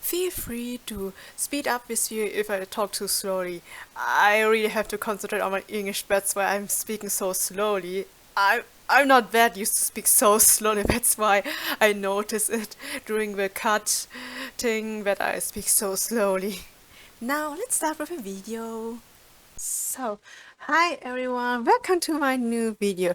Feel free to speed up with you if I talk too slowly. I really have to concentrate on my English, that's why I'm speaking so slowly. I'm not that used to speak so slowly, that's why I notice it during the cutting that I speak so slowly. Now let's start with a video. So, hi everyone, welcome to my new video.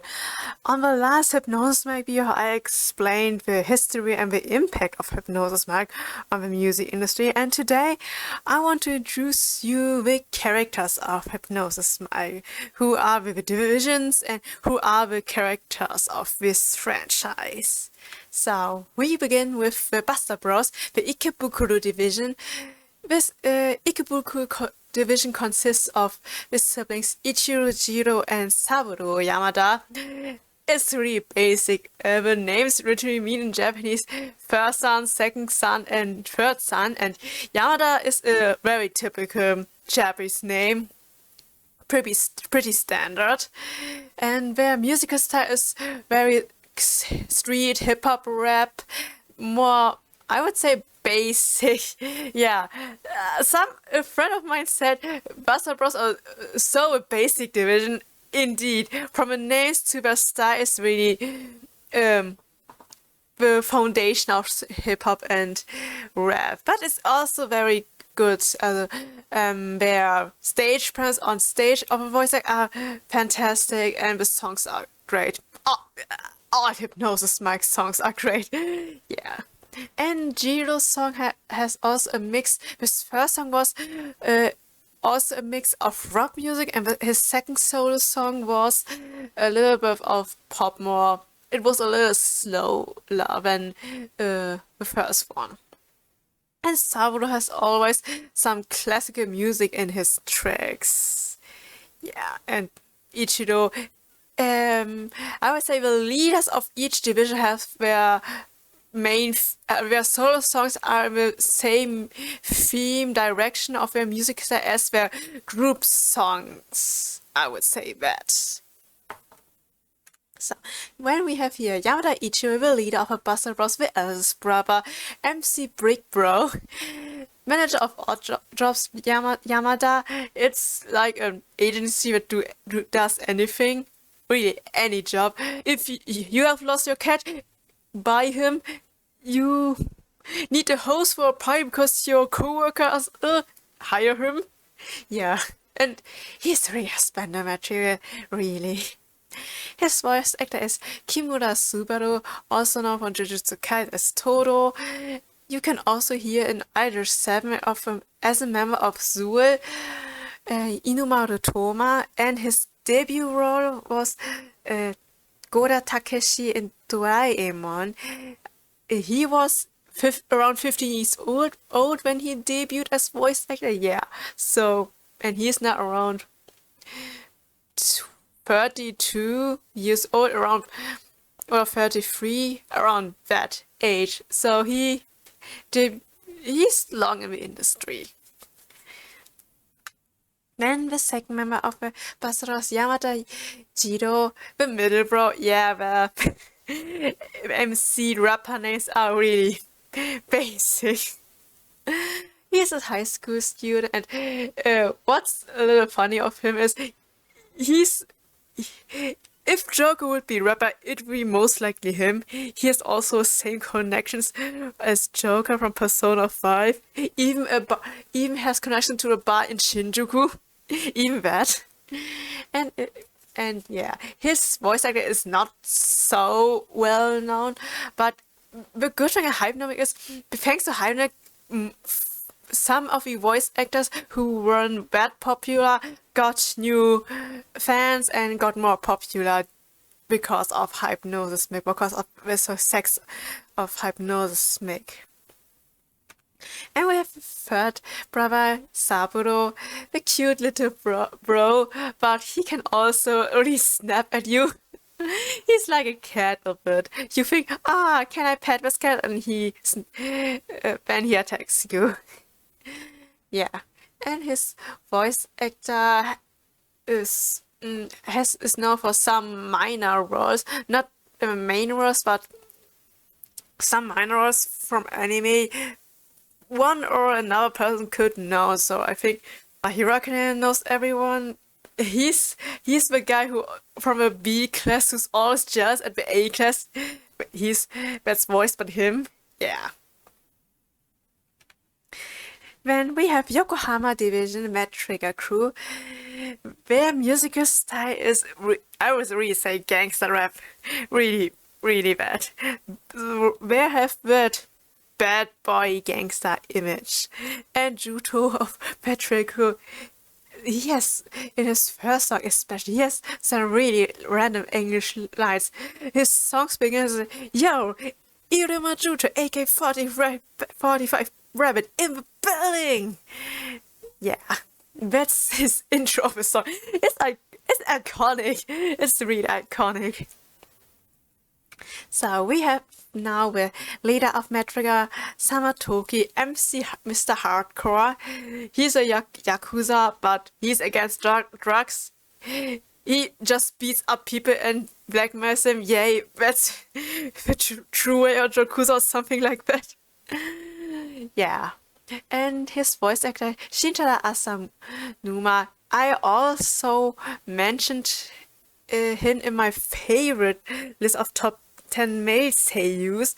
On the last Hypnosis Mag video, I explained the history and the impact of Hypnosis Mag on the music industry, and today I want to introduce you the characters of Hypnosis Mag, who are the divisions and who are the characters of this franchise. So, we begin with the Basta Bros, the Ikebukuro division. This Ikebukuro division consists of the siblings Ichiro, Jiro, and Sabero Yamada. It's really basic. The names literally mean in Japanese first son, second son, and third son. And Yamada is a very typical Japanese name, pretty standard. And their musical style is very street, hip-hop, rap, more, I would say, basic. Yeah, a friend of mine said Basta Bros are so a basic division. Indeed, from the names to the style is really the foundation of hip-hop and rap, but it's also very good. Their stage presence on stage of a voice are fantastic, and the songs are great. All Hypnosis Mag songs are great. Yeah. And Jiro's song has also a mix. His first song was also a mix of rock music, and his second solo song was a little bit of pop more. It was a little slower than the first one. And Sabero has always some classical music in his tracks. Yeah, and Ichiro, I would say the leaders of each division have their their solo songs are in the same theme direction of their music style as their group songs. I would say that. So, when we have here Yamada Ichiro, the leader of a Basta Bros, the eldest brother, MC Brick Bro, manager of Odd Jobs Yamada. It's like an agency that does anything, really any job. If you have lost your cat, buy him. You need a host for a party because your co-workers hire him. Yeah, and he's really a spender material, really. His voice actor is Kimura Subaru, also known from Jujutsu Kaisen as Todo. You can also hear in either segment of him as a member of Zool, Inumaru Toma, and his debut role was Goda Takeshi in Doraemon. He was around 15 years old when he debuted as voice actor. Yeah, so, and he's now around 32 years old, around, or 33, around that age. So he's long in the industry. Then the second member of the Basta Bros, Yamada Jiro, the middle bro. Yeah, the MC rapper names are really basic. He's a high school student, and what's a little funny of him is if Joker would be rapper, it would be most likely him. He has also same connections as Joker from Persona 5. Even has connection to a bar in Shinjuku. Even that. And yeah, his voice actor is not so well known, but the good thing at Hypnotic is, thanks to Hypnotic, some of the voice actors who weren't that popular got new fans and got more popular because of Hypnosis Mag, because of the success of Hypnosis Mag. And we have the third brother, Sabero, the cute little bro, but he can also really snap at you. He's like a cat a bit. You think, can I pet this cat? And then he attacks you. Yeah, and his voice actor is known for some minor roles, not the main roles, but some minor roles from anime. one or another person could know. So I think Hiroki knows everyone. He's the guy who from a B class who's always jealous at the A class. That's voiced by him. Yeah. Then we have Yokohama Division Trigger Crew. Their musical style is, I would really say, gangster rap. Really, really bad. They have that bad boy gangster image. And Juto of Trigger Crew, he has, in his first song especially, he has some really random English lines. His songs begins, yo, Iruma Juto, AK-45 Rabbit in the building! Yeah, that's his intro of the song. It's iconic. It's really iconic. So we have now the leader of Metrica, Samutoki MC, Mr. Hardcore. He's a yakuza, but he's against drugs. He just beats up people and blackmails them. Yay, that's the true way of yakuza or something like that. Yeah. And his voice actor, Shintara Asanuma, I also mentioned him in my favorite list of top 10 male seiyus.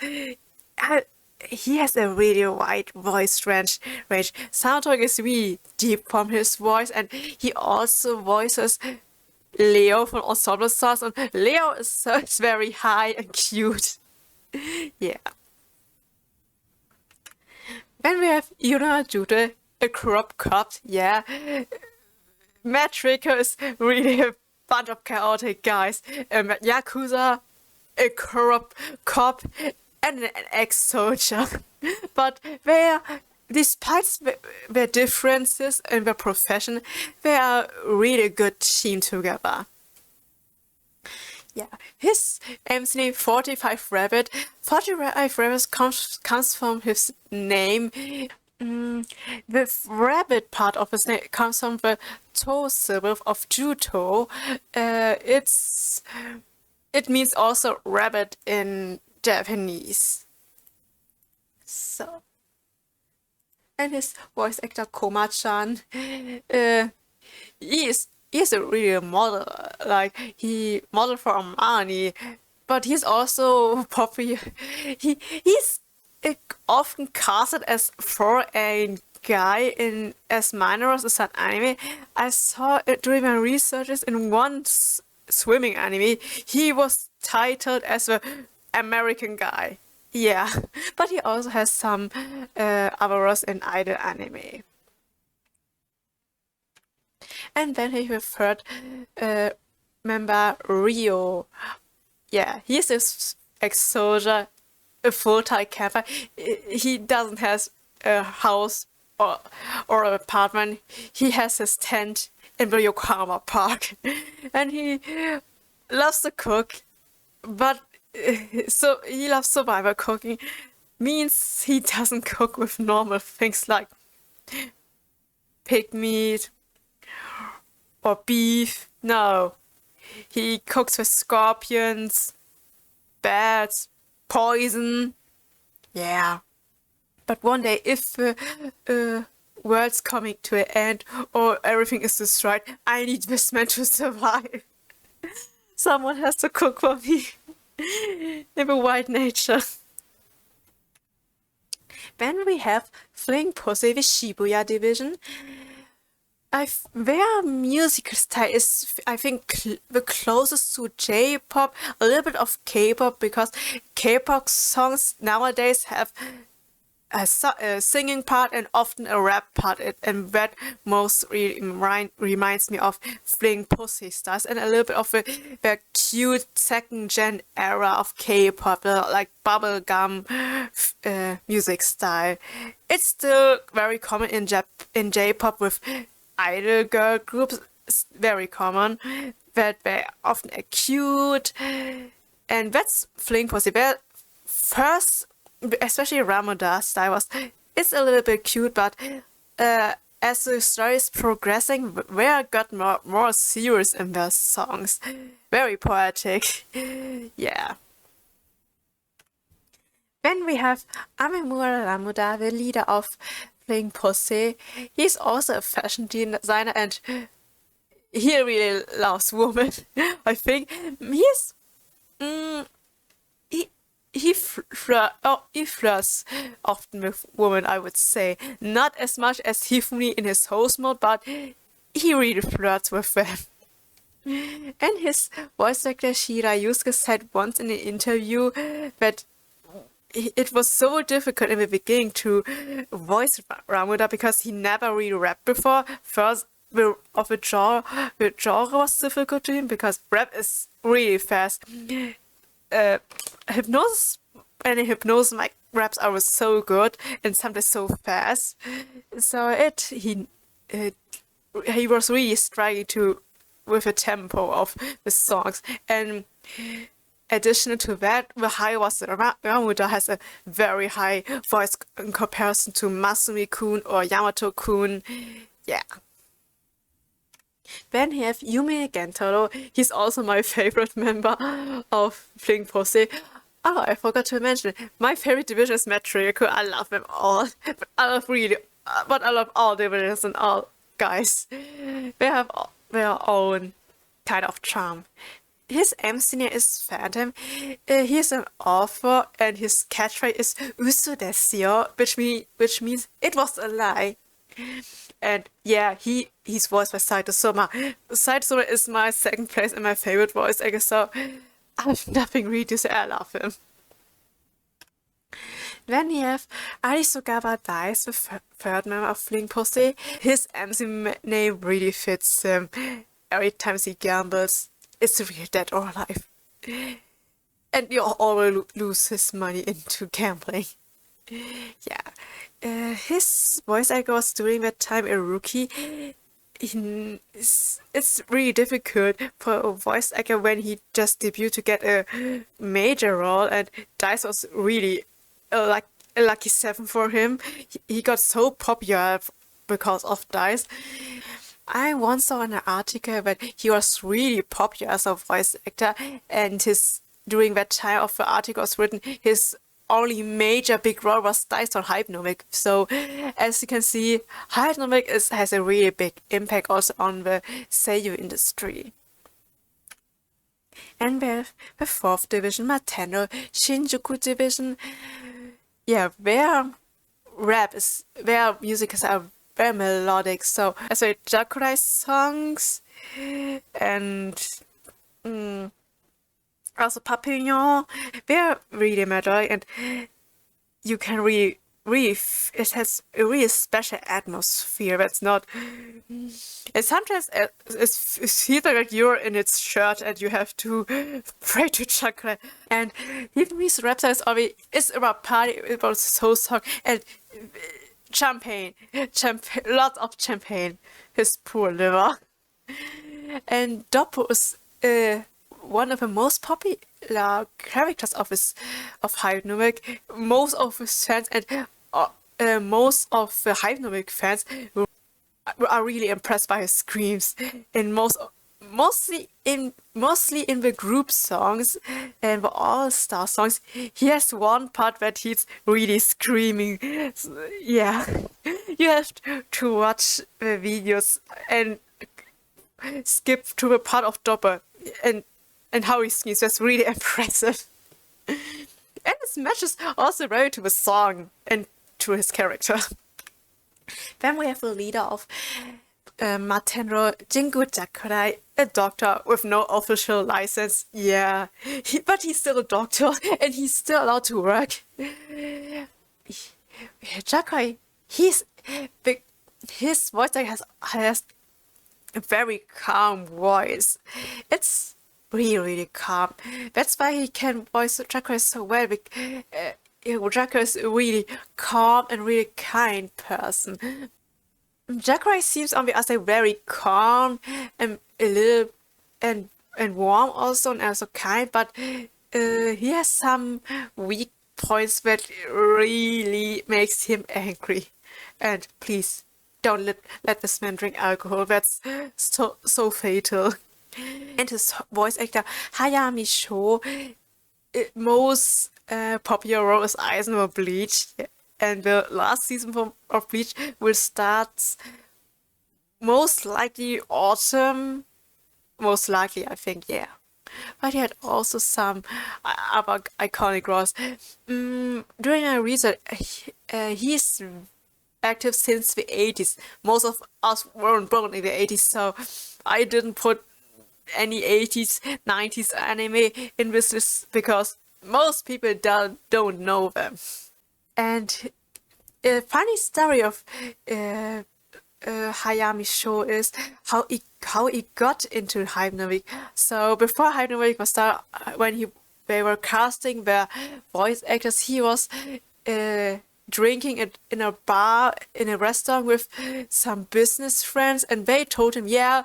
He has a really wide voice range. Soundtrack is really deep from his voice, and he also voices Leo from Ensemble Stars, and Leo is very high and cute. Yeah. Then we have Yuna Jude, a corrupt cop. Yeah. Metrica is really a bunch of chaotic guys. Yakuza, a corrupt cop, and an ex-soldier. But despite their differences in their profession, they are a really good team together. Yeah, his MC name 45 Rabbit. 45 Rabbit comes from his name. The rabbit part of his name comes from the to syllable of Juto. It means also rabbit in Japanese. So, and his voice actor Koma-chan, he's a real model. Like, he modeled for Armani, but he's also popular. He's often casted as foreign guy as minors as an anime. I saw it during my researches in one swimming anime. He was titled as the American guy. Yeah, but he also has some other roles in idol anime. And then he have third member Rio. Yeah, he's this ex-soldier, a full-time camper. He doesn't have a house or an apartment. He has his tent in the Yokohama Park, and he loves to cook. But so he loves survival cooking. Means he doesn't cook with normal things like pig meat or beef. No, he cooks with scorpions, bats, poison. Yeah. But one day, if the world's coming to an end or everything is destroyed, I need this man to survive. Someone has to cook for me. In the white nature. Then we have Fling Posse, the Shibuya Division. Their musical style is, I think, the closest to J-pop, a little bit of K-pop, because K-pop songs nowadays have a singing part and often a rap part, and that most reminds me of Fling Posse stars and a little bit of the cute second-gen era of K-pop, like bubblegum music style. It's still very common in J-pop with idol girl groups, very common, that they're often cute, and that's Fling Posse. Their first, especially Lamoda style it's a little bit cute, but as the story is progressing, they got more serious in their songs. Very poetic. Yeah. Then we have Amemura Lamoda, the leader of playing Posse. He's also a fashion designer and he really loves women. I think he's he flirts often with women, I would say. Not as much as Hifumi in his host mode, but he really flirts with them. And his voice actor Shira Yusuke said once in an interview that it was so difficult in the beginning to voice Ramuda because he never really rapped before. First, the genre was difficult to him because rap is really fast. Hypnosis my raps are so good and sometimes so fast. So he was really striking with the tempo of the songs. And additional to that, the high was Ramuda has a very high voice in comparison to Masumi-kun or Yamato-kun. Yeah. Then we have Yume Gentaro. He's also my favorite member of playing Posse. Oh, I forgot to mention, my favorite division is Matriarchal. I love them all. But I love all divisions and all guys. They have their own kind of charm. His MC name is Phantom. He's an author and his catchphrase is Usu desu yo, which means it was a lie. And yeah, he's voiced by Saito Soma. Saito Soma is my second place and my favorite voice actor, so I have nothing really to say. I love him. Then we have Arisogawa Dice, the third member of Fling Posse. His MC name really fits him. Every time he gambles, it's really dead or alive. And you always lose his money into gambling. Yeah. His voice actor was during that time a rookie. It's really difficult for a voice actor when he just debuted to get a major role, and Dice was really like a lucky 7 for him. He got so popular because of Dice. I once saw in an article that he was really popular as a voice actor, and during that time of the article was written, his only major big role was Dice on Hypnomic. So as you can see, Hypnomic has a really big impact also on the seiyuu industry. And with the 4th division, Matendo, Shinjuku division, yeah, their music are very melodic. So as well Jakurai songs and also Papillon, they're really melodic, and you can really it has a really special atmosphere that's not. And sometimes it feels like you're in its shirt and you have to pray to Chakra. And Vietnamese rap is about party, about soul song and champagne, lots of champagne. His poor liver. And Doppo is one of the most popular characters of Hypnomic. Most of his fans and most of the Hypnomic fans are really impressed by his screams. And mostly in the group songs and the all-star songs, he has one part that he's really screaming. So, yeah, you have to watch the videos and skip to the part of Dopper and how he screams. That's really impressive. And his matches also very to the song and to his character. Then we have the leader of Matenro, Jingu Jakurai, a doctor with no official license. Yeah, but he's still a doctor and he's still allowed to work. Jakurai, his voice has a very calm voice. It's really calm. That's why he can voice Jakurai so well. Jakurai is a really calm and really kind person. Jakurai seems on the other side very calm and a little and warm also, and also kind, but he has some weak points that really makes him angry. And please don't let this man drink alcohol. That's so fatal. And his voice actor Hayami Sho, most popular role is Eisen or Bleach, and the last season of Bleach will start most likely autumn. Most likely, I think, yeah. But he had also some other iconic roles. During our research, he's active since the 80s. Most of us weren't born in the 80s, so I didn't put any 80s, 90s anime in this list because most people don't know them. And a funny story of Hayami's show is how he got into Hypnotic. So before Hypnotic was started, when they were casting their voice actors, he was drinking in a bar in a restaurant with some business friends, and they told him, yeah,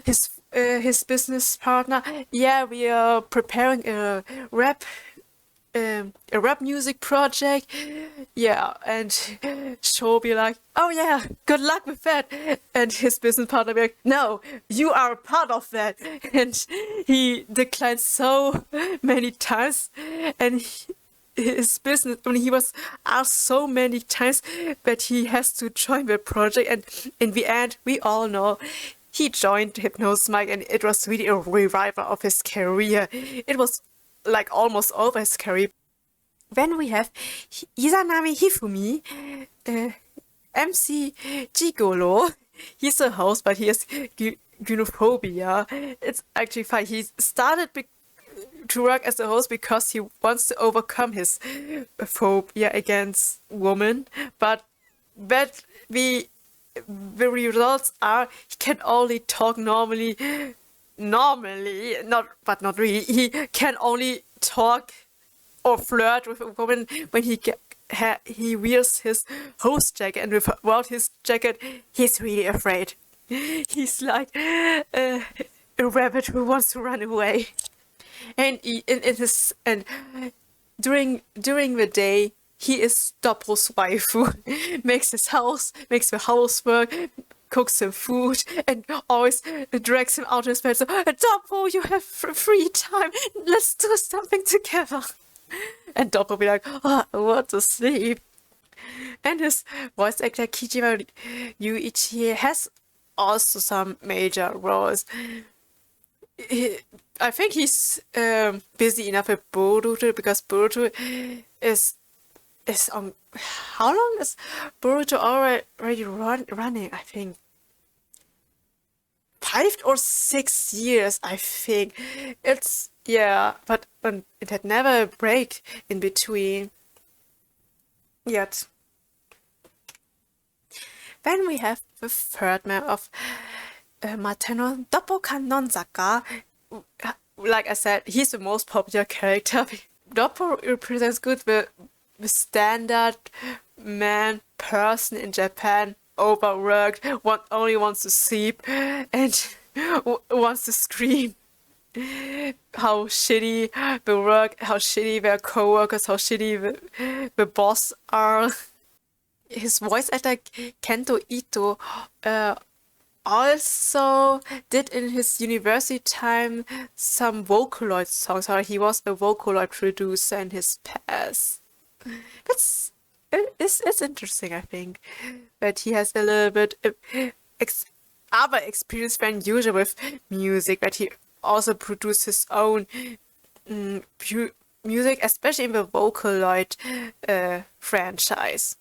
his business partner, yeah, we are preparing a rap music project, yeah, and she'll be like, oh yeah, good luck with that, and his business partner be like, no, you are a part of that, and he declined so many times, and his business, I mean, he was asked so many times that he has to join the project, and in the end, we all know he joined Hypnosis Mic, and it was really a revival of his career. It was like almost over his career. Then we have Izanami Hifumi, MC Gigolo. He's a host, but he has gynophobia. It's actually fine. He started to work as a host because he wants to overcome his phobia against women, but the results are he can only talk normally, not really. He can only talk or flirt with a woman when he wears his host jacket, and without his jacket, he's really afraid. He's like a rabbit who wants to run away. And during the day, he is Dobro's waifu, makes the housework, cooks him food, and always drags him out of his bed. So, Dobro, you have free time. Let's do something together. And Dobro will be like, oh, I want to sleep. And his voice actor Kijima Yuichi has also some major roles. I think he's busy enough with Boruto because Boruto is on. How long is Boruto already running? I think 5 or 6 years. I think it's but it had never a break in between yet. Then we have the third member of Mateno Doppo Kanonzaka. Like I said, he's the most popular character. Doppo represents good the standard man person in Japan, overworked, only wants to sleep and wants to scream. How shitty the work, how shitty their co-workers, how shitty the boss are. His voice actor Kento Ito also did in his university time some Vocaloid songs. He was a Vocaloid producer in his past. It's interesting, I think, that he has a little bit other experience than usual with music, that he also produced his own music, especially in the Vocaloid franchise.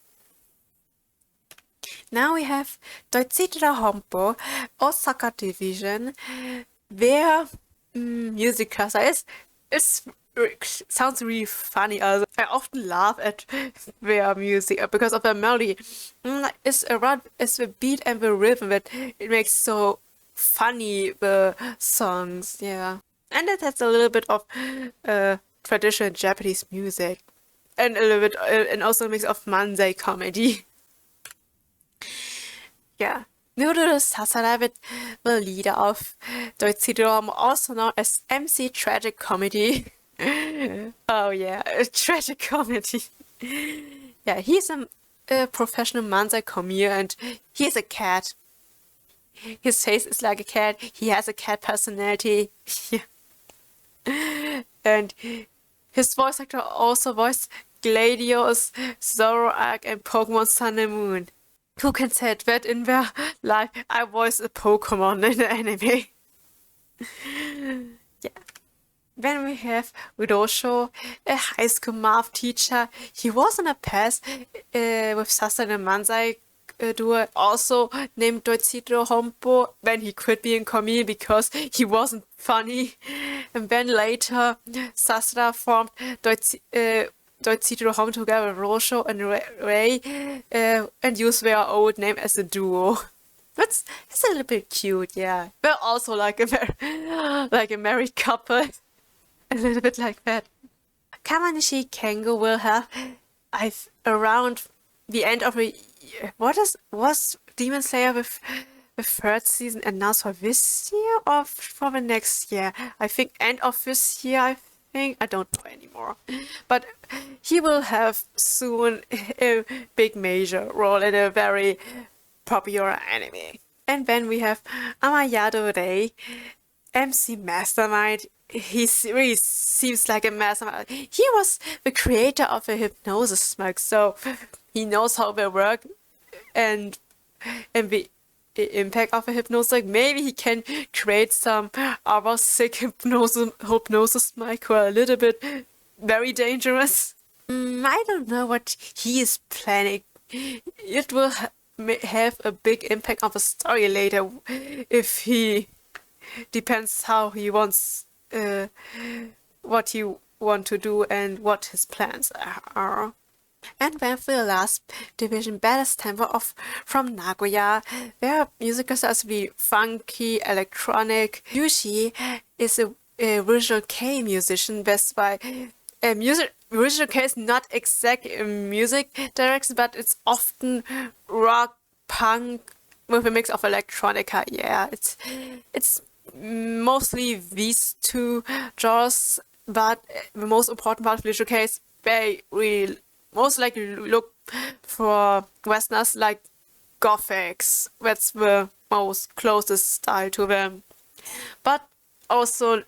Now we have Doichitra Hompo, Osaka Division. Their music class sounds really funny. I often laugh at their music because of the melody. It's the beat and the rhythm that it makes so funny, the songs, yeah. And it has a little bit of traditional Japanese music, and a little bit, and also a mix of manzai comedy. Yeah. Noodle Sasarabe, the leader of Doichidom, also known as MC Tragic Comedy. Oh yeah, a tragic comedy. Yeah, he's a professional manzai comier, and he's a cat. His face is like a cat. He has a cat personality. And His voice actor also voiced Gladius, Zoroark, and Pokemon Sun and Moon. Who can say that in their life I voiced a Pokemon in the anime? Yeah. Then we have Widosho, a high school math teacher. He was in a past with Sasa and Manzai duo, also named Doichiro Hompo. Then he quit being comedian because he wasn't funny. And then later, Sasra formed Doichiro Hompo together with Rosho and Ray and used their old name as a duo. It's a little bit cute, yeah. They're also like a married couple. A little bit like that. Kamanishi Kengo will have around the end of the year. Was Demon Slayer with the third season announced for this year or for the next year? I think end of this year, I don't know anymore. But he will have soon a big major role in a very popular anime. And then we have Amayado Rei, MC Mastermind. He really seems like a mastermind. He was the creator of the Hypnosis smoke, so he knows how they work and the impact of a hypnosis. Maybe he can create some other sick hypnosis mic who are a little bit very dangerous. I don't know what he is planning. It will have a big impact on the story later if he depends how he wants what he want to do and what his plans are. And then for the last division, Badass Tempo from Nagoya, their music styles be funky, electronic. Yushi is a Visual K musician, best by Visual K is not exactly a music direction, but it's often rock, punk with a mix of electronica. Yeah, it's mostly these two genres, but the most important part of Visual K is they really most likely look for Westerners like Gothics. That's the most closest style to them. But also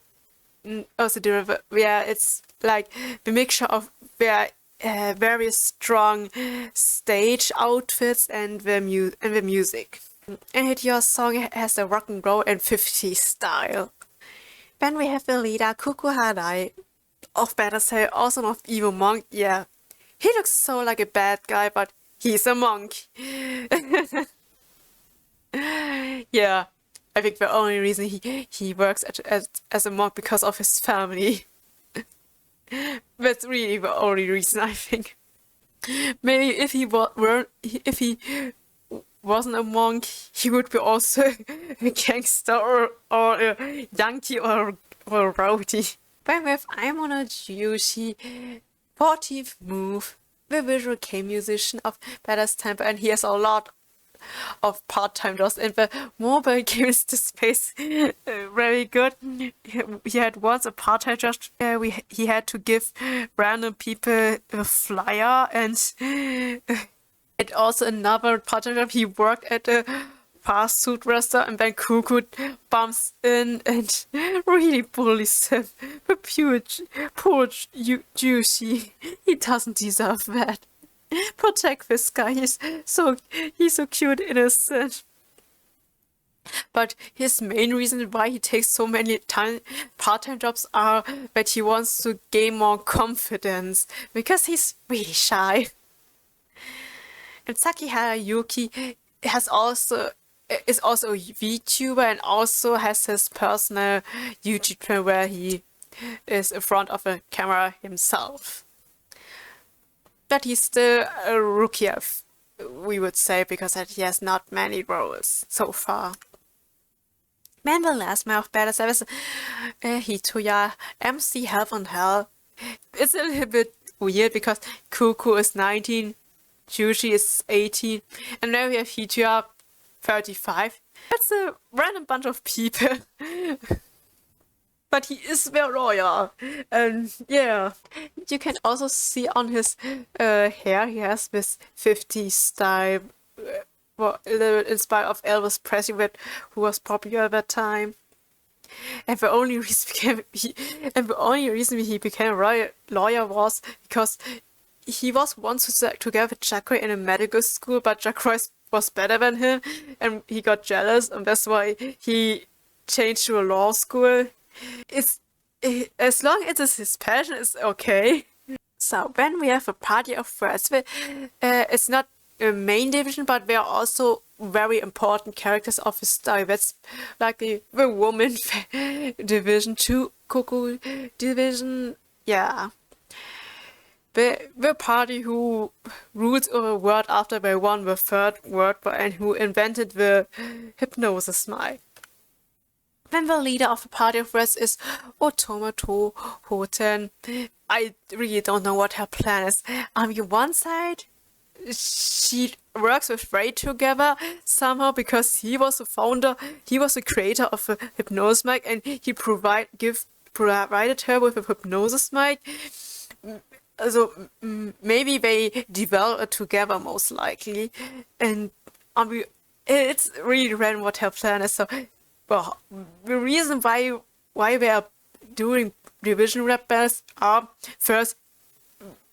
derivative, where it's like the mixture of their very strong stage outfits and the music. And your song has a rock and roll and 50s style. Then we have the leader Kuku Harai of Better Say, also of Evil Monk. Yeah, he looks so like a bad guy, but he's a monk. Yeah, I think the only reason he works as a monk because of his family. That's really the only reason, I think. Maybe if he wasn't a monk, he would be also a gangster or a yankee or a rowdy. But with Amemura Jiro, 14th move, the Visual K musician of Badass Tempo, and he has a lot of part-time jobs in the mobile games space. Very good. He had once a part-time job where he had to give random people a flyer, and also another part-time job. He worked at a fast food restaurant, and then Kuku bumps in and really bullies him. But poor Juicy, he doesn't deserve that. Protect this guy. He's so cute, innocent. But his main reason why he takes so many part-time jobs are that he wants to gain more confidence because he's really shy. And Sakihara Yuki is also a VTuber and also has his personal YouTube channel where he is in front of a camera himself. But he's still a rookie, we would say, because he has not many roles so far. Man, the last man of Badass Service, Hitoya MC Health on Hell. It's a little bit weird because Kuku is 19, Jushi is 18, and now we have Hitoya 35. That's a random bunch of people. But he is very loyal, and yeah, you can also see on his hair he has this 50s style, a little inspired of Elvis Presley, who was popular at that time. And the only reason he became a lawyer was because he was once together with Jackroy in a medical school, but Jackroy was better than him, and he got jealous, and that's why he changed to a law school. As long as it's his passion, it's okay. So when we have a party of friends, it's not a main division, but they are also very important characters of the story. That's like the woman division, Koku division, yeah. The party who rules over the world after they won the third world war and who invented the hypnosis mic. Then the leader of the party of rest is Otomato Hoten. I really don't know what her plan is. On the one side, she works with Ray together somehow because he was the founder, he was the creator of the hypnosis mic, and he provided her with a hypnosis mic. So maybe they develop it together, most likely. And it's really random what her plan is. So, well, the reason why they are doing division rap battles are, first,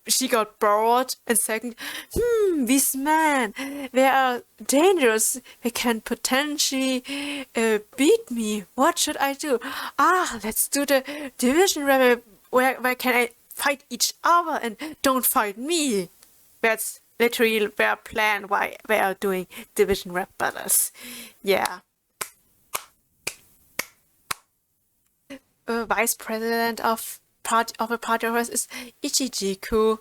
she got bored, and second, these men, they are dangerous. They can potentially beat me. What should I do? Let's do the division rap where can I fight each other and don't fight me. That's literally their plan why they are doing division rap battles. Yeah. Vice president of a party of us is Ichijiku.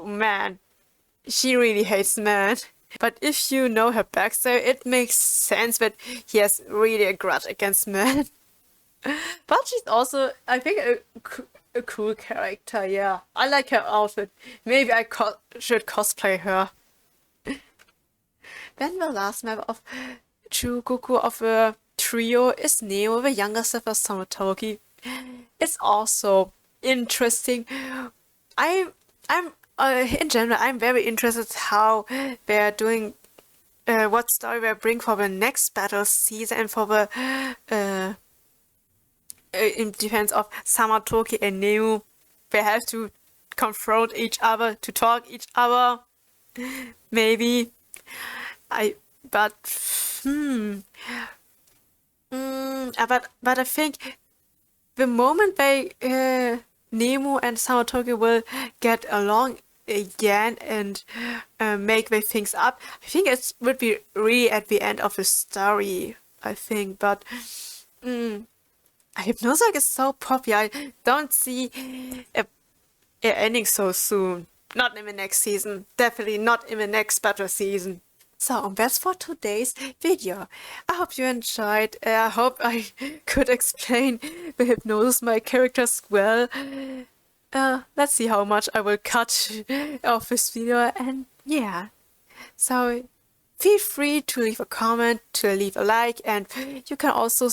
Man, she really hates men. But if you know her backstory, it makes sense that he has really a grudge against men. But she's also, I think, a cool character, yeah. I like her outfit. Maybe I should cosplay her. Then the last member of Chugoku of the trio is Neo, the younger sister of Samutoki. It's also interesting. In general, I'm very interested how they're doing, what story they bring for the next battle season and for the in defense of Samutoki and Neo. They have to confront each other, to talk each other. Maybe. But I think the moment they Nemo and Samutoki will get along again and make their things up, I think it would be really at the end of the story, I think. But Hypnosis is so popular. I don't see it ending so soon. Not in the next season. Definitely not in the next battle season. So that's for today's video. I hope you enjoyed. I hope I could explain the hypnosis my characters well. Let's see how much I will cut of this video, and yeah. So feel free to leave a comment, to leave a like, and you can also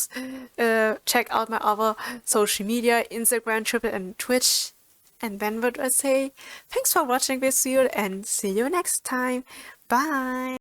check out my other social media, Instagram, Twitter, and Twitch. And then what I say, thanks for watching this video and see you next time. Bye!